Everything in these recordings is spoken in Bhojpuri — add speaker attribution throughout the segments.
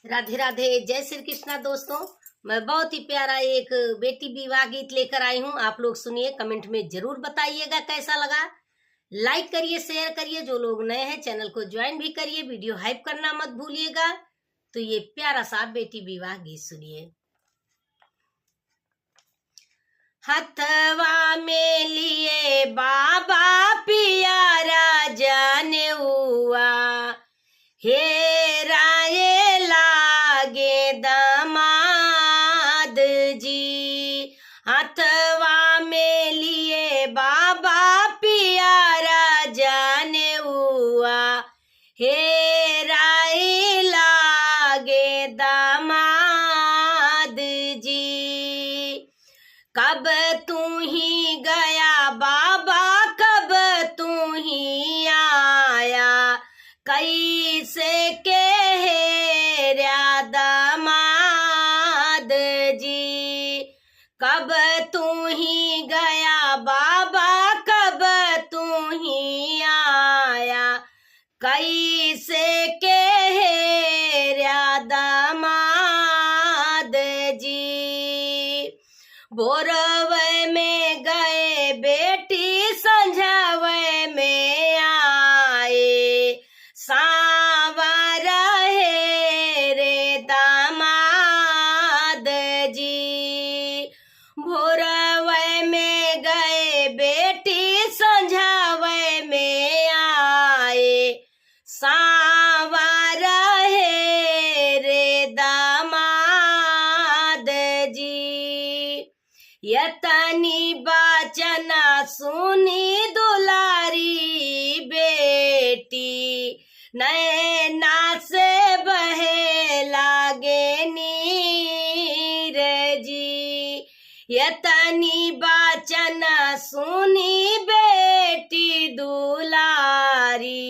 Speaker 1: राधे राधे, जय श्री कृष्णा। दोस्तों, मैं बहुत ही प्यारा एक बेटी विवाह गीत लेकर आई हूँ। आप लोग सुनिए, कमेंट में जरूर बताइएगा कैसा लगा। लाइक करिए, शेयर करिए। जो लोग नए हैं चैनल को ज्वाइन भी करिए। वीडियो हाइप करना मत भूलिएगा। तो ये प्यारा सा बेटी विवाह गीत सुनिए। हथवा में लिए बाबा पियारा जाने हुआ, हे राये लागे दामाद जी। हथवा में लिए बाबा पियारा जाने हुआ, हे राये लागे दामाद जी। कब तू ही गया बाबा, कब तू ही आया, कैसे के हेरा दामाद जी। कब तू ही गया बाबा, कब तू ही आया, कैसे के हेरा दामाद जी। भोरवे में गए बेटी, संझावे में आए, सांवर है रे दामाद जी। भोरवे में गए बेटी, संझावे में आए, सांवर है रे दामाद जी। यतनी बाचना सुनी दुलारी बेटी, नैना से बहे लागे नीर जी। यतनी बाचना सुनी बेटी दुलारी,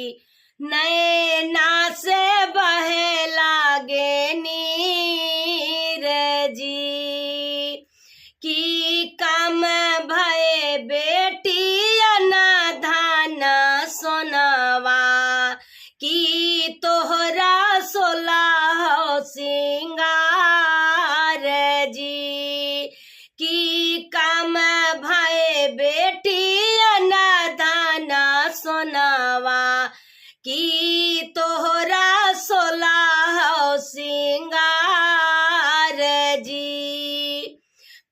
Speaker 1: नैना से बहे लागे नीर जी। की कम भय बेटी अनाधान सोनवा, की तोहरा सोलह सिंगार जी। की कम भय बेटी अनाधान सोनवा, की तोहरा सोलह सिंगार जी।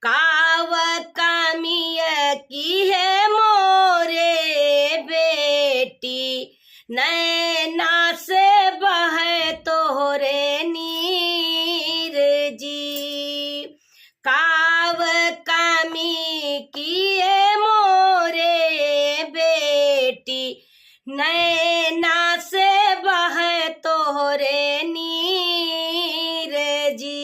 Speaker 1: काव कामिय की है मोरे बेटी, नैना से बहे तोहरे नीर जी। काव कामी की है मोरे बेटी, नैना से बहे तोहरे नीर जी।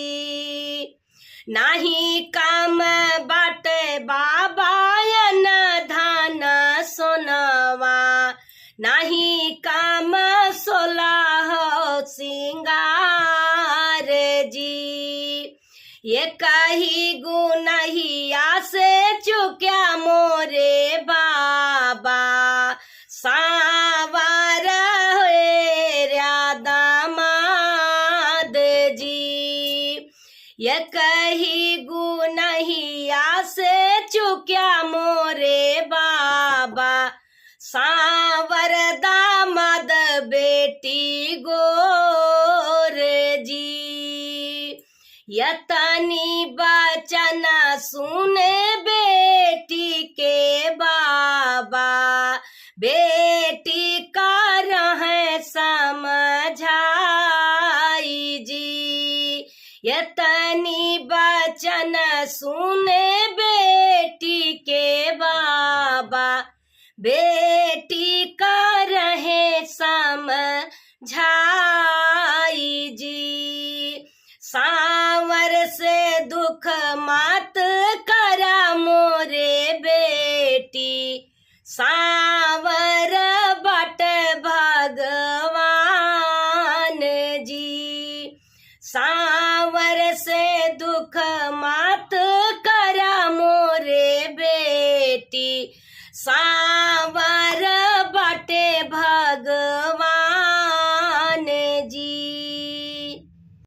Speaker 1: नाही काम बाटे बाबा अनाधान सोनवा, नाही काम सोलह सिंगार जी। ये कही गुनहिया से चुक्या मोरे बाबा, सांवर हेरा दामाद जी। ये कही गुनहिया से चुक्या मोरे बाबा, सांवर दामाद बेटी गोर जी। यतनी बचना सुने बेटी के बाबा, बेटी का रहे समझाई जी। यतनी बचन सुने बेटी के बाबा, बेटी का रहे समझाई जी। सांवर से दुख मत करा मोरे बेटी, सांवर बट भगवान जी। सांवर से दुख मत